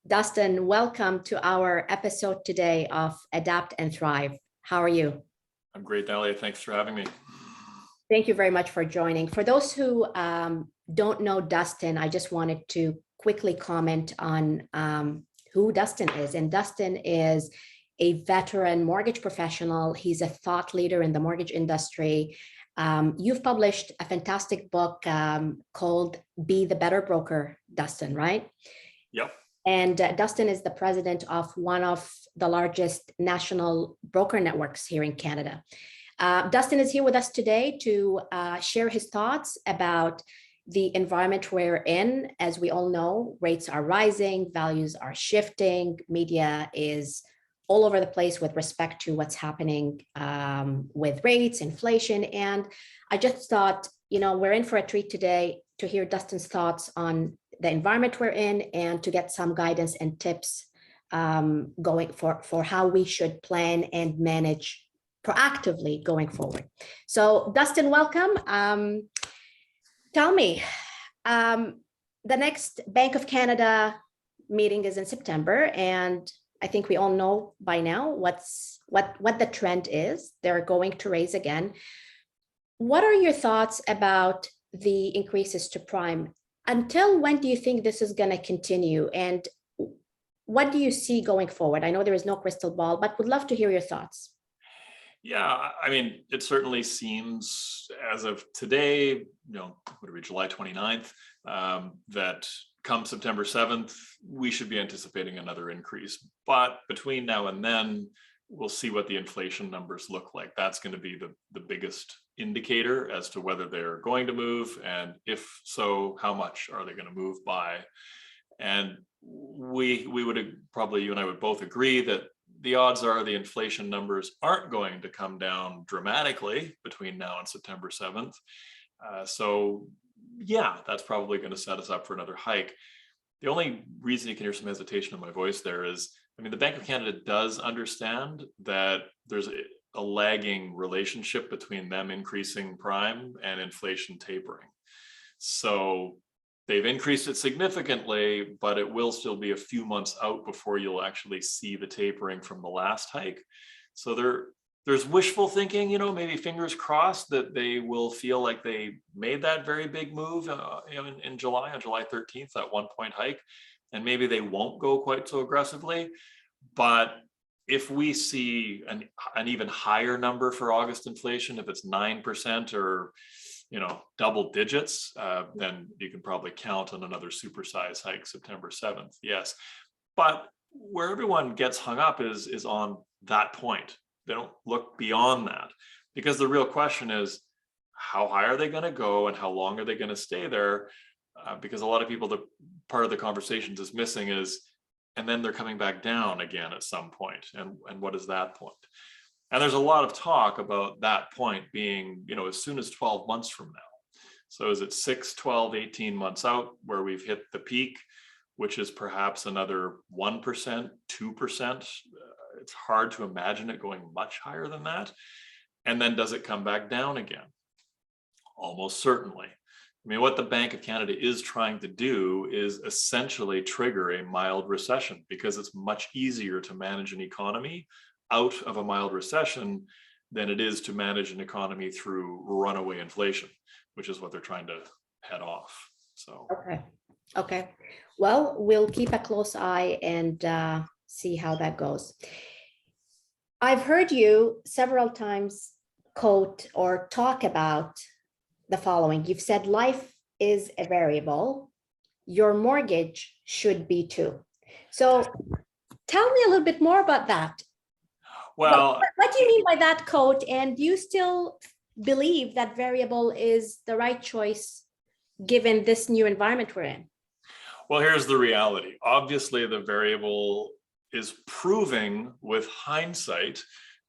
Dustin, welcome to our episode today of Adapt and Thrive. How are you? I'm great, Dalia. Thanks for having me. Thank you very much for joining. For those who don't know Dustin, I just wanted to quickly comment on who Dustin is. And Dustin is a veteran mortgage professional. He's a thought leader in the mortgage industry. You've published a fantastic book called Be the Better Broker, Dustin, right? Yep. And Dustin is the president of one of the largest national broker networks here in Canada. Dustin is here with us today to share his thoughts about the environment we're in. As we all know, rates are rising, values are shifting, media is all over the place with respect to what's happening with rates, inflation. And I just thought, we're in for a treat today to hear Dustin's thoughts on the environment we're in and to get some guidance and tips going for how we should plan and manage proactively going forward. So Dustin, welcome. Tell me, the next Bank of Canada meeting is in September, and I think we all know by now what the trend is. They're going to raise again. What are your thoughts about the increases to prime? Until when do you think this is going to continue? And what do you see going forward? I know there is no crystal ball, but would love to hear your thoughts. Yeah, I mean, it certainly seems as of today, July 29th, that come September 7th, we should be anticipating another increase. But between now and then, we'll see what the inflation numbers look like. That's going to be the biggest indicator as to whether they're going to move, and if so, how much are they going to move by. And we would probably, you and I would both agree that the odds are the inflation numbers aren't going to come down dramatically between now and September 7th. So yeah, that's probably going to set us up for another hike. The only reason you can hear some hesitation in my voice there is, the Bank of Canada does understand that there's a lagging relationship between them increasing prime and inflation tapering. So they've increased it significantly, but it will still be a few months out before you'll actually see the tapering from the last hike. So there's wishful thinking, maybe fingers crossed that they will feel like they made that very big move in July, on July 13th, that 1-point hike. And maybe they won't go quite so aggressively. But if we see an even higher number for August inflation, if it's 9% or double digits, then you can probably count on another supersize hike September 7th. Yes. But where everyone gets hung up is on that point. They don't look beyond that, because the real question is, how high are they going to go and how long are they going to stay there? Because a lot of people, the part of the conversations is missing is, and then they're coming back down again at some point. And what is that point? And there's a lot of talk about that point being, as soon as 12 months from now. So is it 6, 12, 18 months out where we've hit the peak, which is perhaps another 1%, 2%? It's hard to imagine it going much higher than that. And then does it come back down again? Almost certainly. What the Bank of Canada is trying to do is essentially trigger a mild recession, because it's much easier to manage an economy out of a mild recession than it is to manage an economy through runaway inflation, which is what they're trying to head off. So okay. Well, we'll keep a close eye and see how that goes. I've heard you several times quote or talk about the following. You've said life is a variable. Your mortgage should be too. So tell me a little bit more about that. Well, what do you mean by that quote? And do you still believe that variable is the right choice given this new environment we're in? Well, here's the reality. Obviously, the variable is proving with hindsight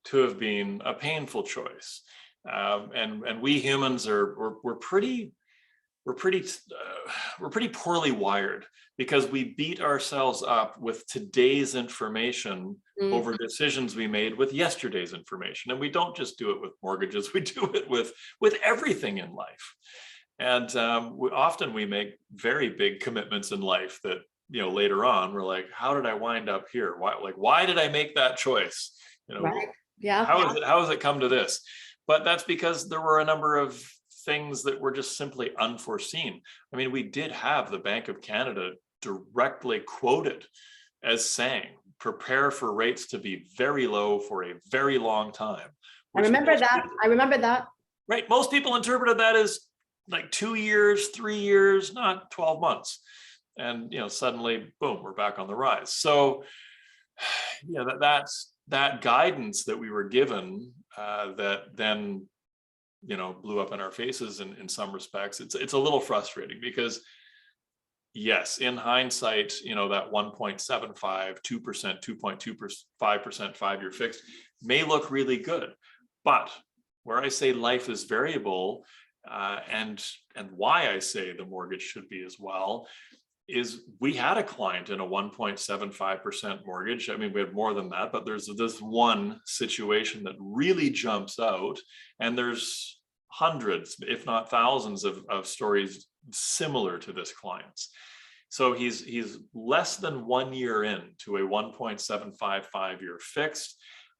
to have been a painful choice. And we humans we're pretty poorly wired, because we beat ourselves up with today's information over decisions we made with yesterday's information. And we don't just do it with mortgages, we do it with everything in life. And often we make very big commitments in life that later on, we're like, how did I wind up here? Why did I make that choice? Right. Yeah. How has it come to this? But that's because there were a number of things that were just simply unforeseen. I mean, we did have the Bank of Canada directly quoted as saying, prepare for rates to be very low for a very long time. I remember that. Right. Most people interpreted that as like 2 years, 3 years, not 12 months. And, suddenly, boom, we're back on the rise. So, that's that guidance that we were given that then, blew up in our faces in some respects. It's a little frustrating because, yes, in hindsight, that 1.75, 2%, 2.25% 5-year fixed may look really good. But where I say life is variable, and why I say the mortgage should be as well, is we had a client in a 1.75% mortgage. I mean, we had more than that, but there's this one situation that really jumps out, and there's hundreds, if not thousands of stories similar to this client's. So he's less than 1 year into a 1.75 5-year fixed.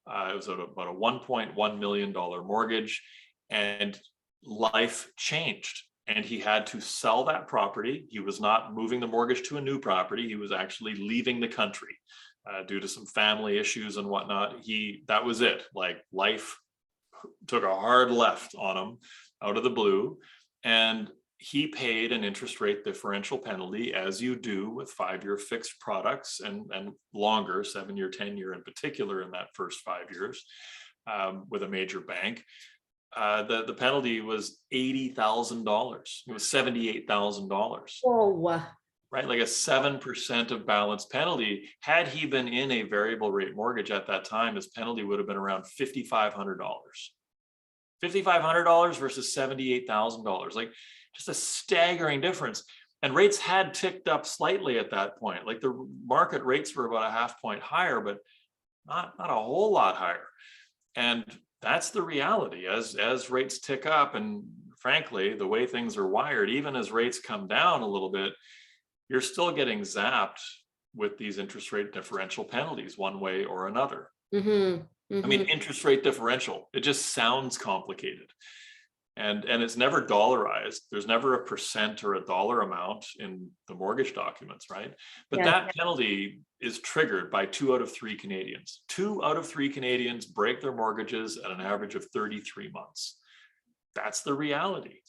It was about a $1.1 million mortgage, and life changed. And he had to sell that property. He was not moving the mortgage to a new property. He was actually leaving the country due to some family issues and whatnot. That was it. Like, life took a hard left on him out of the blue. And he paid an interest rate differential penalty, as you do with 5-year fixed products and longer, 7-year, 10-year in particular, in that first 5 years with a major bank. The penalty was $80,000. It was $78,000. Oh, Right, like a 7% of balance penalty. Had he been in a variable rate mortgage at that time, his penalty would have been around $5,500. $5,500 versus $78,000. Like, just a staggering difference. And rates had ticked up slightly at that point. Like, the market rates were about a half point higher, but not a whole lot higher. And that's the reality. As rates tick up, and frankly, the way things are wired, even as rates come down a little bit, you're still getting zapped with these interest rate differential penalties one way or another. Mm-hmm. Mm-hmm. I mean, interest rate differential, it just sounds complicated. And it's never dollarized. There's never a percent or a dollar amount in the mortgage documents, right? But that penalty is triggered by 2 out of 3 Canadians. 2 out of 3 Canadians break their mortgages at an average of 33 months. That's the reality.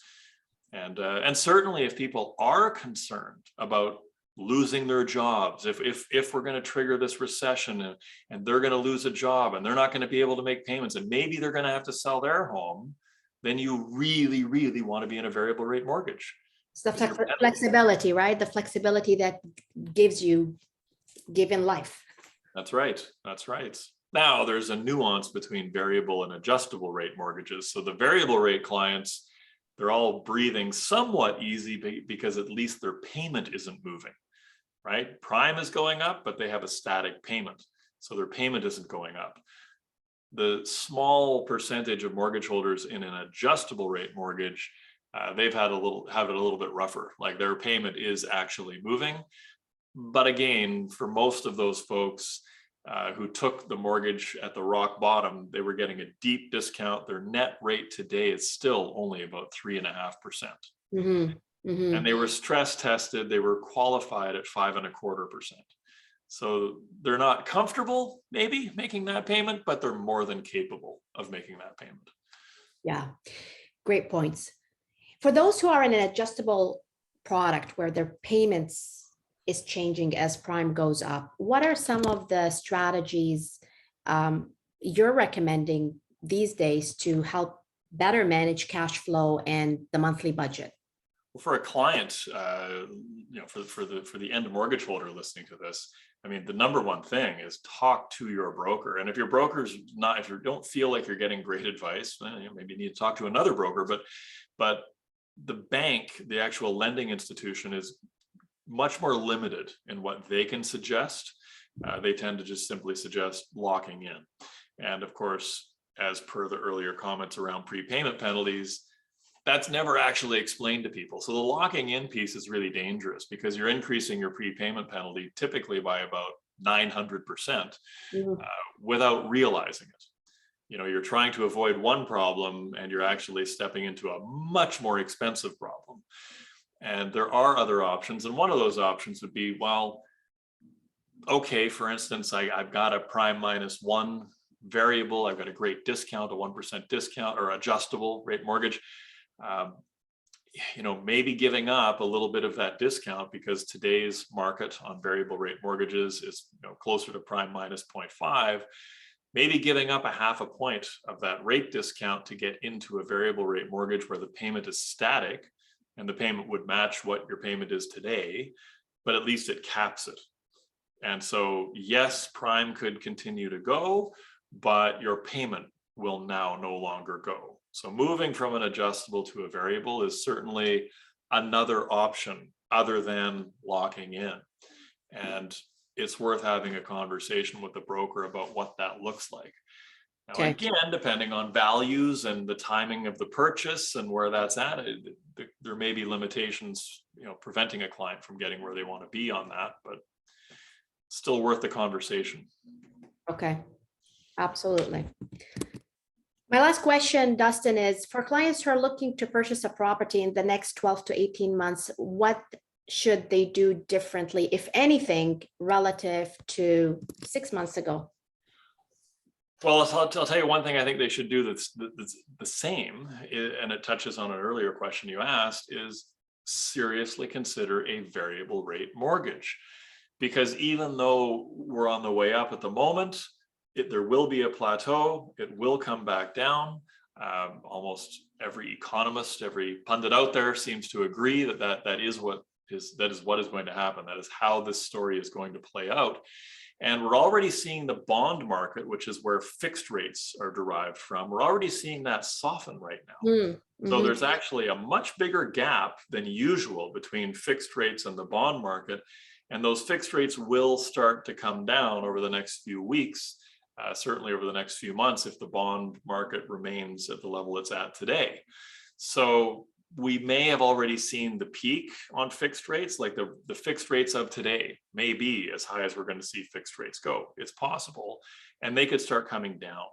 And certainly, if people are concerned about losing their jobs, if we're going to trigger this recession and they're going to lose a job and they're not going to be able to make payments, and maybe they're going to have to sell their home, then you really, really want to be in a variable rate mortgage. It's the flexibility, right? The flexibility that given life. That's right. That's right. Now, there's a nuance between variable and adjustable rate mortgages. So the variable rate clients, they're all breathing somewhat easy because at least their payment isn't moving, right? Prime is going up, but they have a static payment. So their payment isn't going up. The small percentage of mortgage holders in an adjustable rate mortgage, they've have it a little bit rougher. Like, their payment is actually moving. But again, for most of those folks who took the mortgage at the rock bottom, they were getting a deep discount. Their net rate today is still only about 3.5%. Mm-hmm. Mm-hmm. And they were stress tested. They were qualified at 5.25%. So they're not comfortable maybe making that payment, but they're more than capable of making that payment. Yeah, great points. For those who are in an adjustable product where their payments is changing as prime goes up, what are some of the strategies you're recommending these days to help better manage cash flow and the monthly budget? Well, for a client, for the end mortgage holder listening to this, I mean, the number one thing is talk to your broker. And if your broker's not, if you don't feel like you're getting great advice, maybe you need to talk to another broker. But the bank, the actual lending institution, is much more limited in what they can suggest. They tend to just simply suggest locking in. And of course, as per the earlier comments around prepayment penalties, that's never actually explained to people. So the locking in piece is really dangerous because you're increasing your prepayment penalty typically by about 900% without realizing it. You know, you're trying to avoid one problem and you're actually stepping into a much more expensive problem. And there are other options. And one of those options would be, well, okay, for instance, I've got a prime -1 variable. I've got a great discount, a 1% discount or adjustable rate mortgage. You know, maybe giving up a little bit of that discount because today's market on variable rate mortgages is, you know, closer to prime -0.5. Maybe giving up a half a point of that rate discount to get into a variable rate mortgage where the payment is static and the payment would match what your payment is today, but at least it caps it. And so, yes, prime could continue to go, but your payment will now no longer go. So moving from an adjustable to a variable is certainly another option other than locking in. And it's worth having a conversation with the broker about what that looks like. Now, Okay. again, depending on values and the timing of the purchase and where that's at, there may be limitations, you know, preventing a client from getting where they want to be on that, but still worth the conversation. Okay, absolutely. My last question, Dustin, is for clients who are looking to purchase a property in the next 12 to 18 months, what should they do differently, if anything, relative to 6 months ago? Well, I'll tell you one thing I think they should do that's the same, and it touches on an earlier question you asked, is seriously consider a variable rate mortgage. Because even though we're on the way up at the moment, there will be a plateau, it will come back down. Almost every economist, every pundit out there seems to agree that is what is going to happen. That is how this story is going to play out. And we're already seeing the bond market, which is where fixed rates are derived from. We're already seeing that soften right now. So there's actually a much bigger gap than usual between fixed rates and the bond market. And those fixed rates will start to come down over the next few weeks, certainly over the next few months, if the bond market remains at the level it's at today. So we may have already seen the peak on fixed rates, like the fixed rates of today may be as high as we're going to see fixed rates go. It's possible, and they could start coming down.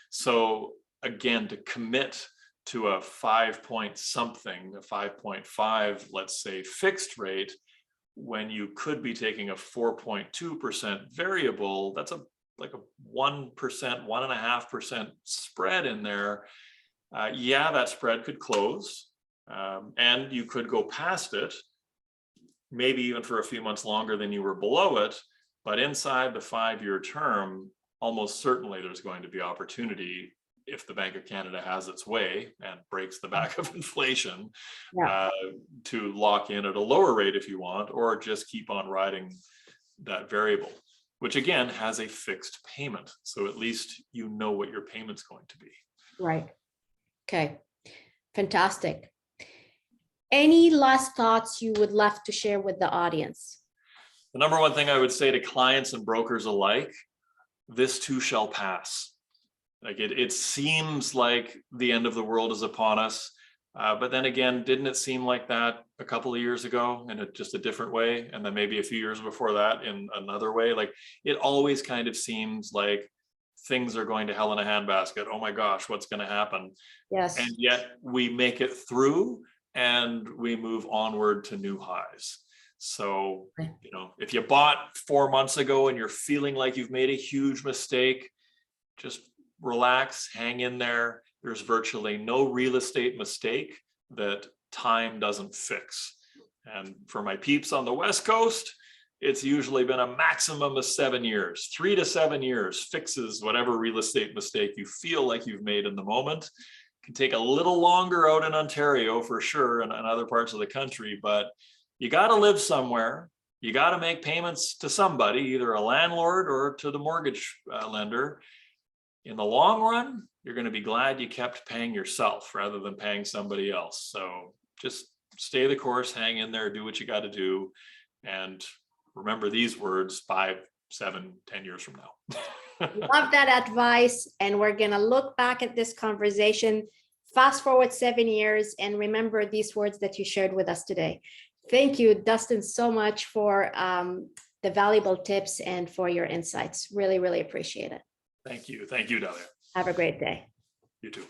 So again, to commit to a 5 something, a 5.5, let's say, fixed rate, when you could be taking a 4.2% variable, that's like a 1%, 1.5% spread in there. Yeah, that spread could close. And you could go past it, maybe even for a few months longer than you were below it, but inside the 5-year term, almost certainly there's going to be opportunity if the Bank of Canada has its way and breaks the back of inflation, to lock in at a lower rate if you want, or just keep on riding that variable, which again has a fixed payment. So at least you know what your payment's going to be. Right. Okay. Fantastic. Any last thoughts you would love to share with the audience? The number one thing I would say to clients and brokers alike, this too shall pass. Like it seems like the end of the world is upon us. But then again, didn't it seem like that a couple of years ago in just a different way? And then maybe a few years before that in another way. Like it always kind of seems like things are going to hell in a handbasket. Oh my gosh, what's going to happen? Yes. And yet we make it through and we move onward to new highs. So, you know, if you bought 4 months ago and you're feeling like you've made a huge mistake, just relax, hang in there. There's virtually no real estate mistake that time doesn't fix. And for my peeps on the West Coast, it's usually been a maximum of 7 years. 3 to 7 years fixes whatever real estate mistake you feel like you've made in the moment. It can take a little longer out in Ontario for sure, and other parts of the country, but you got to live somewhere. You got to make payments to somebody, either a landlord or to the mortgage lender. In the long run, you're going to be glad you kept paying yourself rather than paying somebody else. So just stay the course, hang in there, do what you got to do. And remember these words 5, 7, 10 years from now. Love that advice. And we're going to look back at this conversation fast forward 7 years and remember these words that you shared with us today. Thank you, Dustan, so much for the valuable tips and for your insights. Really, really appreciate it. Thank you. Thank you, Dalia. Have a great day. You too.